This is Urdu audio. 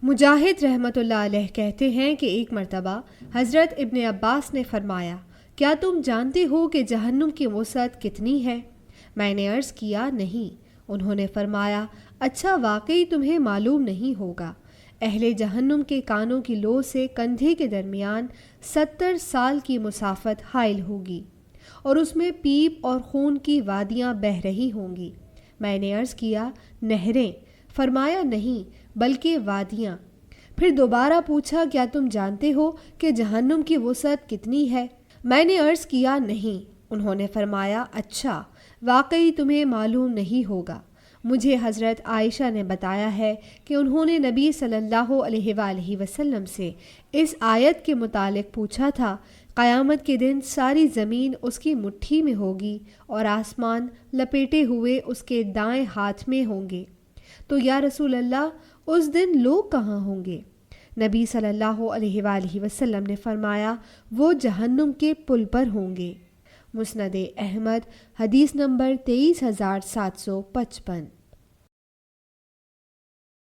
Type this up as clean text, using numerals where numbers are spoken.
مجاہد رحمۃ اللہ علیہ کہتے ہیں کہ ایک مرتبہ حضرت ابن عباس نے فرمایا، کیا تم جانتے ہو کہ جہنم کی وسعت کتنی ہے؟ میں نے عرض کیا نہیں۔ انہوں نے فرمایا، اچھا واقعی تمہیں معلوم نہیں ہوگا۔ اہل جہنم کے کانوں کی لو سے کندھے کے درمیان 70 سال کی مسافت حائل ہوگی اور اس میں پیپ اور خون کی وادیاں بہہ رہی ہوں گی۔ میں نے عرض کیا، نہریں؟ فرمایا نہیں بلکہ وادیاں۔ پھر دوبارہ پوچھا، کیا تم جانتے ہو کہ جہنم کی وسعت کتنی ہے؟ میں نے عرض کیا نہیں۔ انہوں نے فرمایا، اچھا واقعی تمہیں معلوم نہیں ہوگا۔ مجھے حضرت عائشہ نے بتایا ہے کہ انہوں نے نبی صلی اللہ علیہ وآلہ وسلم سے اس آیت کے متعلق پوچھا تھا، قیامت کے دن ساری زمین اس کی مٹھی میں ہوگی اور آسمان لپیٹے ہوئے اس کے دائیں ہاتھ میں ہوں گے، تو یا رسول اللہ اس دن لوگ کہاں ہوں گے؟ نبی صلی اللہ علیہ وآلہ وسلم نے فرمایا، وہ جہنم کے پل پر ہوں گے۔ مسند احمد حدیث نمبر 23755۔